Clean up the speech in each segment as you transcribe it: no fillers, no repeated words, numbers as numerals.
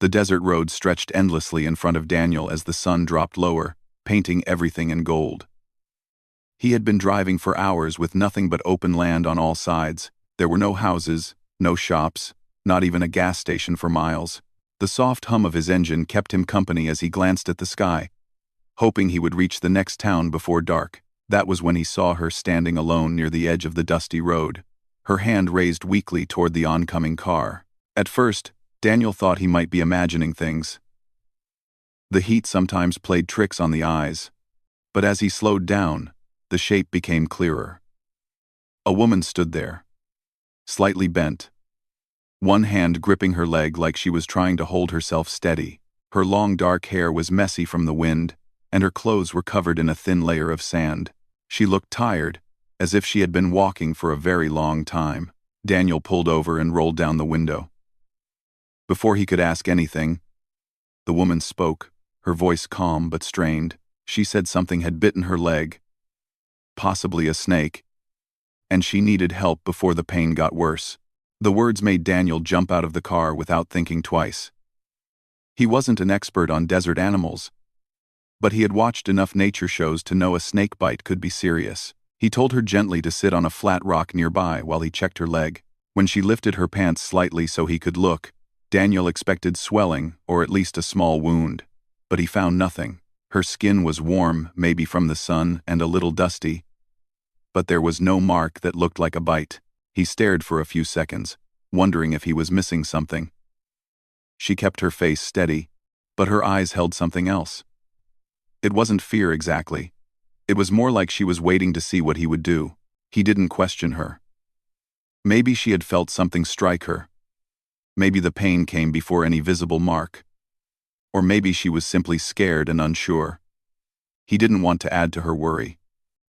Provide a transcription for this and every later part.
The desert road stretched endlessly in front of Daniel as the sun dropped lower, painting everything in gold. He had been driving for hours with nothing but open land on all sides. There were no houses, no shops, not even a gas station for miles. The soft hum of his engine kept him company as he glanced at the sky, hoping he would reach the next town before dark. That was when he saw her standing alone near the edge of the dusty road, her hand raised weakly toward the oncoming car. At first, Daniel thought he might be imagining things. The heat sometimes played tricks on the eyes, but as he slowed down, the shape became clearer. A woman stood there, slightly bent, one hand gripping her leg like she was trying to hold herself steady. Her long dark hair was messy from the wind, and her clothes were covered in a thin layer of sand. She looked tired, as if she had been walking for a very long time. Daniel pulled over and rolled down the window. Before he could ask anything, the woman spoke, her voice calm but strained. She said something had bitten her leg, possibly a snake, and she needed help before the pain got worse. The words made Daniel jump out of the car without thinking twice. He wasn't an expert on desert animals, but he had watched enough nature shows to know a snake bite could be serious. He told her gently to sit on a flat rock nearby while he checked her leg. When she lifted her pants slightly so he could look, Daniel expected swelling or at least a small wound, but he found nothing. Her skin was warm, maybe from the sun, and a little dusty, but there was no mark that looked like a bite. He stared for a few seconds, wondering if he was missing something. She kept her face steady, but her eyes held something else. It wasn't fear exactly. It was more like she was waiting to see what he would do. He didn't question her. Maybe she had felt something strike her. Maybe the pain came before any visible mark. Or maybe she was simply scared and unsure. He didn't want to add to her worry.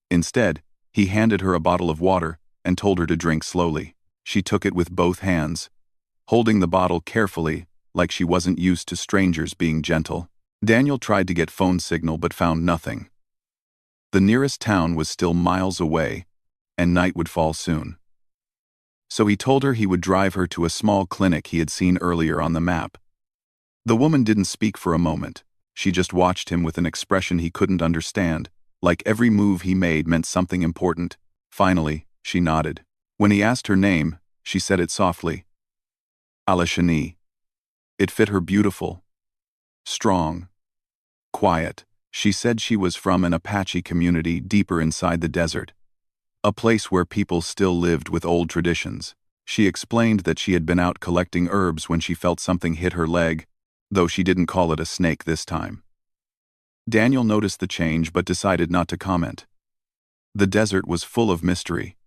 Instead, he handed her a bottle of water and told her to drink slowly. She took it with both hands, holding the bottle carefully like she wasn't used to strangers being gentle. Daniel tried to get phone signal but found nothing. The nearest town was still miles away, and night would fall soon. So he told her he would drive her to a small clinic he had seen earlier on the map. The woman didn't speak for a moment. She just watched him with an expression he couldn't understand, like every move he made meant something important. Finally, she nodded. When he asked her name, she said it softly. Alashani. It fit her beautiful, strong, quiet. She said she was from an Apache community deeper inside the desert, a place where people still lived with old traditions. She explained that she had been out collecting herbs when she felt something hit her leg, though she didn't call it a snake this time. Daniel noticed the change but decided not to comment. The desert was full of mystery.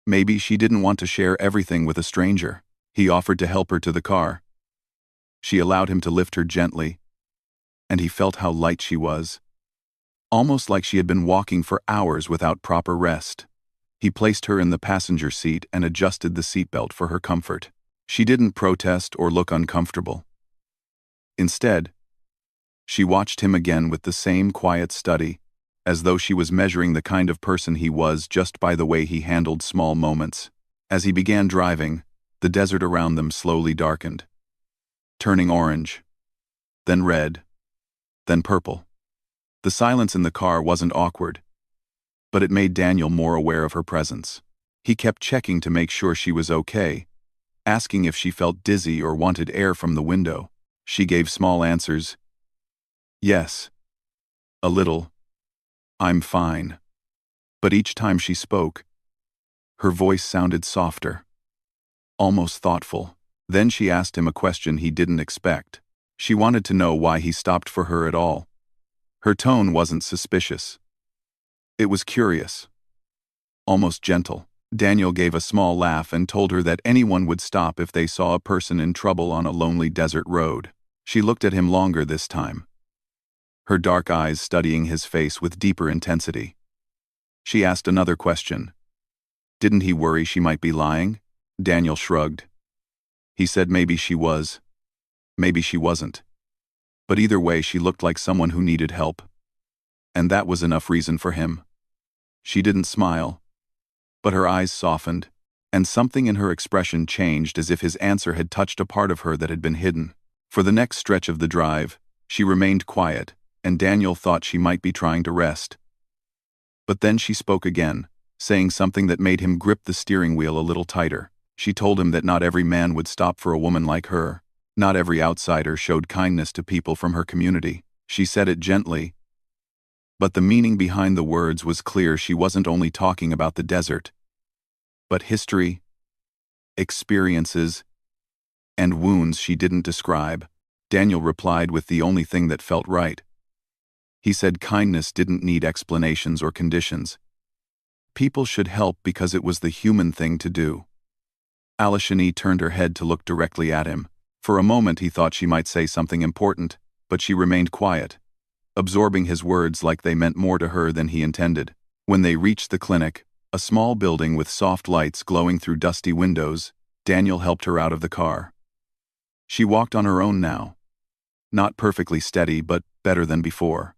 Maybe she didn't want to share everything with a stranger. He offered to help her to the car. She allowed him to lift her gently, and he felt how light she was, almost like she had been walking for hours without proper rest. He placed her in the passenger seat and adjusted the seatbelt for her comfort. She didn't protest or look uncomfortable. Instead, she watched him again with the same quiet study, as though she was measuring the kind of person he was just by the way he handled small moments. As he began driving, the desert around them slowly darkened, turning orange, then red, then purple. The silence in the car wasn't awkward, but it made Daniel more aware of her presence. He kept checking to make sure she was okay, asking if she felt dizzy or wanted air from the window. She gave small answers. Yes. A little. I'm fine. But each time she spoke, her voice sounded softer, almost thoughtful. Then she asked him a question he didn't expect. She wanted to know why he stopped for her at all. Her tone wasn't suspicious. It was curious, almost gentle. Daniel gave a small laugh and told her that anyone would stop if they saw a person in trouble on a lonely desert road. She looked at him longer this time, her dark eyes studying his face with deeper intensity. She asked another question. Didn't he worry she might be lying? Daniel shrugged. He said maybe she was, maybe she wasn't. But either way, she looked like someone who needed help. And that was enough reason for him. She didn't smile, but her eyes softened, and something in her expression changed as if his answer had touched a part of her that had been hidden. For the next stretch of the drive, she remained quiet, and Daniel thought she might be trying to rest. But then she spoke again, saying something that made him grip the steering wheel a little tighter. She told him that not every man would stop for a woman like her. Not every outsider showed kindness to people from her community. She said it gently, but the meaning behind the words was clear. She wasn't only talking about the desert, but history, experiences, and wounds she didn't describe. Daniel replied with the only thing that felt right. He said kindness didn't need explanations or conditions. People should help because it was the human thing to do. Alishani turned her head to look directly at him. For a moment he thought she might say something important, but she remained quiet, absorbing his words like they meant more to her than he intended. When they reached the clinic, a small building with soft lights glowing through dusty windows, Daniel helped her out of the car. She walked on her own now. Not perfectly steady, but better than before.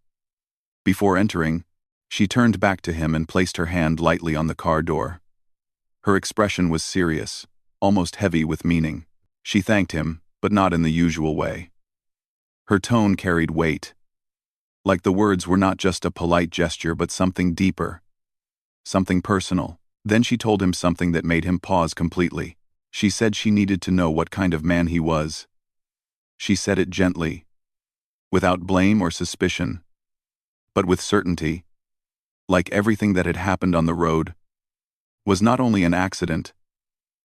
Before entering, she turned back to him and placed her hand lightly on the car door. Her expression was serious, almost heavy with meaning. She thanked him, but not in the usual way. Her tone carried weight, like the words were not just a polite gesture but something deeper, something personal. Then she told him something that made him pause completely. She said she needed to know what kind of man he was. She said it gently, without blame or suspicion, but with certainty, like everything that had happened on the road was not only an accident,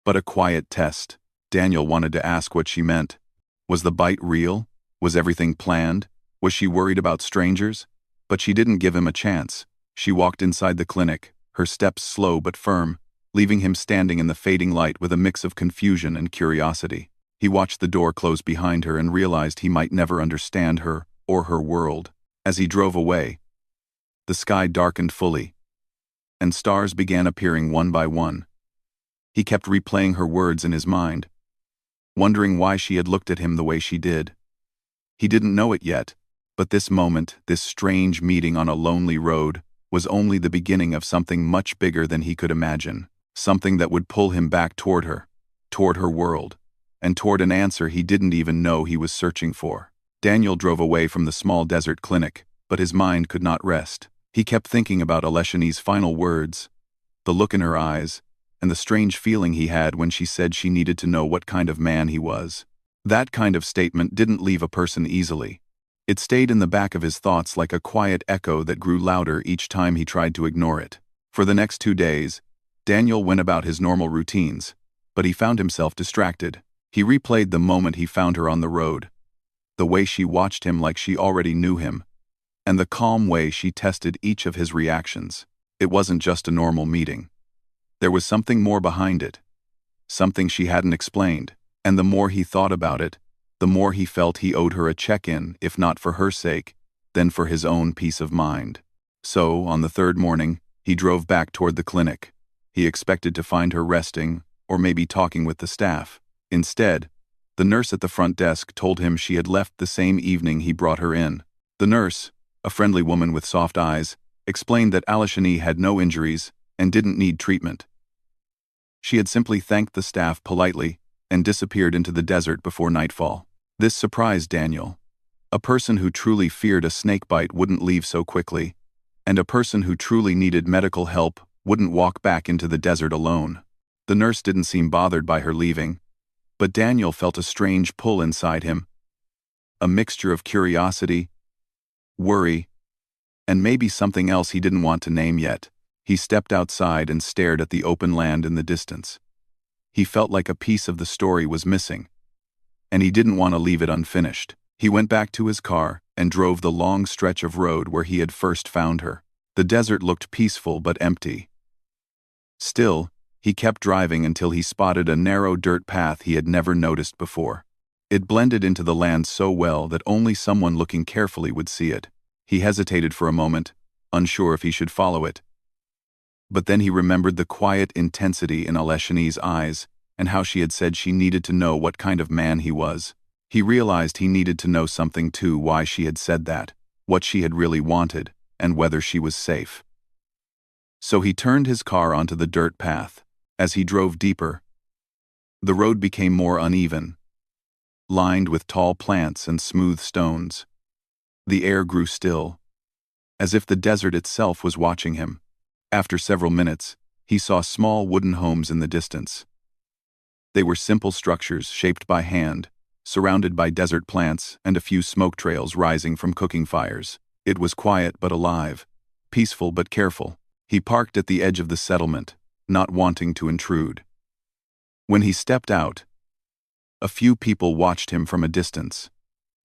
but a quiet test. Daniel wanted to ask what she meant. Was the bite real? Was everything planned? Was she worried about strangers? But she didn't give him a chance. She walked inside the clinic, her steps slow but firm, leaving him standing in the fading light with a mix of confusion and curiosity. He watched the door close behind her and realized he might never understand her or her world. As he drove away, the sky darkened fully, and stars began appearing one by one. He kept replaying her words in his mind, wondering why she had looked at him the way she did. He didn't know it yet, but this moment, this strange meeting on a lonely road, was only the beginning of something much bigger than he could imagine. Something that would pull him back toward her world, and toward an answer he didn't even know he was searching for. Daniel drove away from the small desert clinic, but his mind could not rest. He kept thinking about Aleshini's final words, the look in her eyes, and the strange feeling he had when she said she needed to know what kind of man he was. That kind of statement didn't leave a person easily. It stayed in the back of his thoughts like a quiet echo that grew louder each time he tried to ignore it. For the next 2 days, Daniel went about his normal routines, but he found himself distracted. He replayed the moment he found her on the road, the way she watched him like she already knew him, and the calm way she tested each of his reactions. It wasn't just a normal meeting. There was something more behind it, something she hadn't explained, and the more he thought about it, the more he felt he owed her a check-in, if not for her sake, then for his own peace of mind. So, on the 3rd morning, he drove back toward the clinic. He expected to find her resting, or maybe talking with the staff. Instead, the nurse at the front desk told him she had left the same evening he brought her in. The nurse, a friendly woman with soft eyes, explained that Alishani had no injuries and didn't need treatment. She had simply thanked the staff politely and disappeared into the desert before nightfall. This surprised Daniel. A person who truly feared a snakebite wouldn't leave so quickly, and a person who truly needed medical help wouldn't walk back into the desert alone. The nurse didn't seem bothered by her leaving, but Daniel felt a strange pull inside him, a mixture of curiosity, worry, and maybe something else he didn't want to name yet. He stepped outside and stared at the open land in the distance. He felt like a piece of the story was missing, and he didn't want to leave it unfinished. He went back to his car and drove the long stretch of road where he had first found her. The desert looked peaceful but empty. Still, he kept driving until he spotted a narrow dirt path he had never noticed before. It blended into the land so well that only someone looking carefully would see it. He hesitated for a moment, unsure if he should follow it. But then he remembered the quiet intensity in Aleshini's eyes and how she had said she needed to know what kind of man he was. He realized he needed to know something too, why she had said that, what she had really wanted, and whether she was safe. So he turned his car onto the dirt path. As he drove deeper, the road became more uneven. lined with tall plants and smooth stones. The air grew still, as if the desert itself was watching him. After several minutes, he saw small wooden homes in the distance. They were simple structures shaped by hand, surrounded by desert plants and a few smoke trails rising from cooking fires. It was quiet but alive, peaceful but careful. He parked at the edge of the settlement, not wanting to intrude. When he stepped out, a few people watched him from a distance.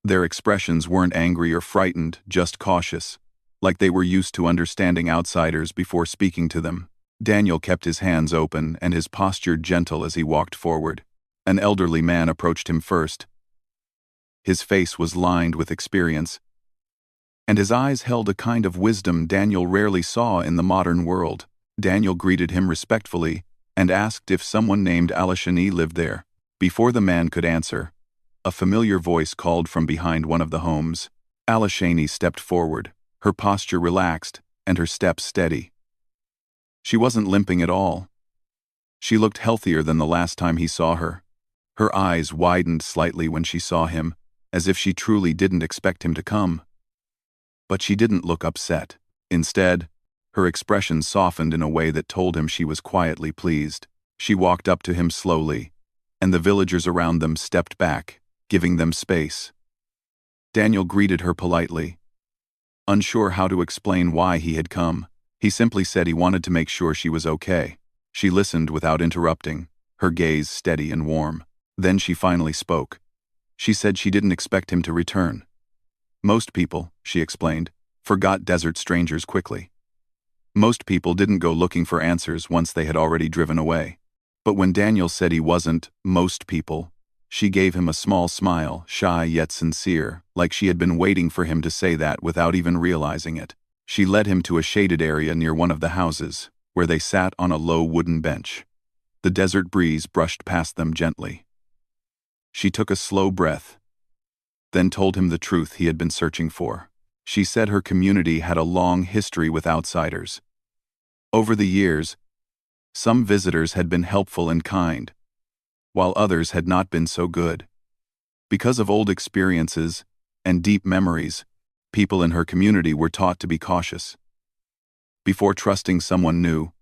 Their expressions weren't angry or frightened, just cautious, like they were used to understanding outsiders before speaking to them. Daniel kept his hands open and his posture gentle as he walked forward. An elderly man approached him first. His face was lined with experience, and his eyes held a kind of wisdom Daniel rarely saw in the modern world. Daniel greeted him respectfully and asked if someone named Apache lived there. Before the man could answer, a familiar voice called from behind one of the homes. Apache stepped forward, her posture relaxed and her steps steady. She wasn't limping at all. She looked healthier than the last time he saw her. Her eyes widened slightly when she saw him, as if she truly didn't expect him to come. But she didn't look upset. Instead, her expression softened in a way that told him she was quietly pleased. She walked up to him slowly, and the villagers around them stepped back, giving them space. Daniel greeted her politely, unsure how to explain why he had come. He simply said he wanted to make sure she was okay. She listened without interrupting, her gaze steady and warm. Then she finally spoke. She said she didn't expect him to return. Most people, she explained, forgot desert strangers quickly. Most people didn't go looking for answers once they had already driven away. But when Daniel said he wasn't most people, she gave him a small smile, shy yet sincere, like she had been waiting for him to say that without even realizing it. She led him to a shaded area near one of the houses, where they sat on a low wooden bench. The desert breeze brushed past them gently. She took a slow breath, then told him the truth he had been searching for. She said her community had a long history with outsiders. Over the years, some visitors had been helpful and kind, while others had not been so good. Because of old experiences and deep memories, people in her community were taught to be cautious. Before trusting someone new,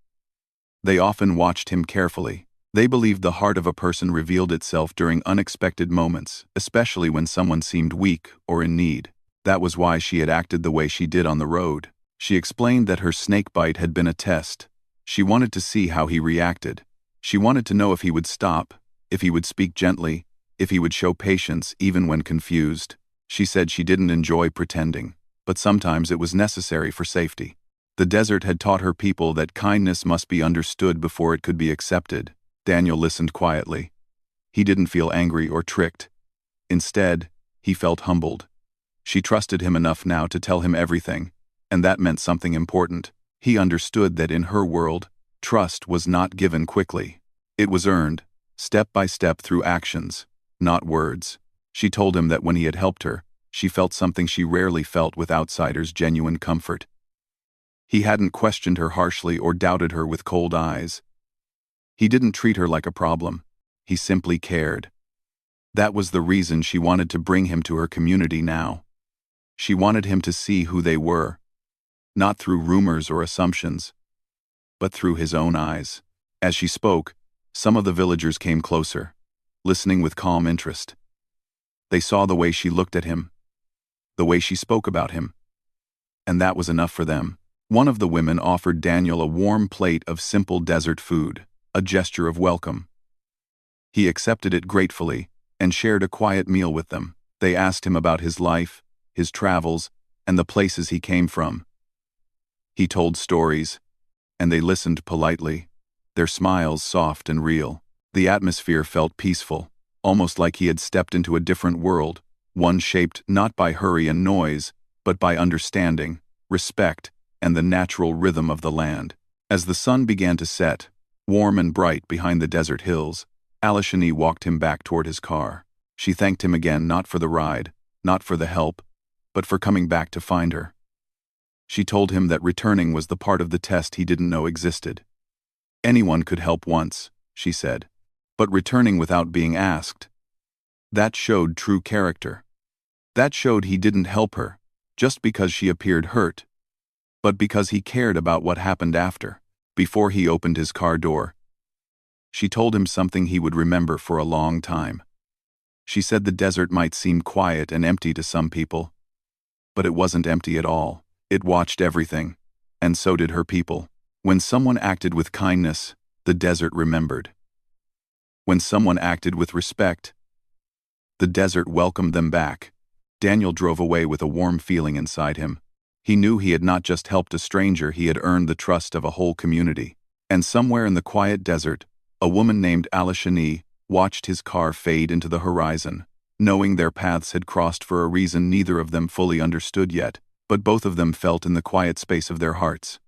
they often watched him carefully. They believed the heart of a person revealed itself during unexpected moments, especially when someone seemed weak or in need. That was why she had acted the way she did on the road. She explained that her snake bite had been a test. She wanted to see how he reacted. She wanted to know if he would stop, if he would speak gently, if he would show patience even when confused. She said she didn't enjoy pretending, but sometimes it was necessary for safety. The desert had taught her people that kindness must be understood before it could be accepted. Daniel listened quietly. He didn't feel angry or tricked. Instead, he felt humbled. She trusted him enough now to tell him everything, and that meant something important. He understood that in her world, trust was not given quickly. It was earned, step by step through actions, not words. She told him that when he had helped her, she felt something she rarely felt with outsiders: genuine comfort. He hadn't questioned her harshly or doubted her with cold eyes. He didn't treat her like a problem. He simply cared. That was the reason she wanted to bring him to her community now. She wanted him to see who they were, not through rumors or assumptions, but through his own eyes. As she spoke, some of the villagers came closer, listening with calm interest. They saw the way she looked at him, the way she spoke about him, and that was enough for them. One of the women offered Daniel a warm plate of simple desert food, a gesture of welcome. He accepted it gratefully and shared a quiet meal with them. They asked him about his life, his travels, and the places he came from. He told stories, and they listened politely, their smiles soft and real. The atmosphere felt peaceful, almost like he had stepped into a different world, one shaped not by hurry and noise, but by understanding, respect, and the natural rhythm of the land. As the sun began to set, warm and bright behind the desert hills, Apache walked him back toward his car. She thanked him again, not for the ride, not for the help, but for coming back to find her. She told him that returning was the part of the test he didn't know existed. Anyone could help once, she said, but returning without being asked, That showed true character. That showed he didn't help her, just because she appeared hurt, but because he cared about what happened after, before he opened his car door. She told him something he would remember for a long time. She said the desert might seem quiet and empty to some people, but it wasn't empty at all. It watched everything, and so did her people. When someone acted with kindness, the desert remembered. When someone acted with respect, the desert welcomed them back. Daniel drove away with a warm feeling inside him. He knew he had not just helped a stranger, he had earned the trust of a whole community. And somewhere in the quiet desert, a woman named Alishani watched his car fade into the horizon. Knowing their paths had crossed for a reason neither of them fully understood yet, but both of them felt in the quiet space of their hearts.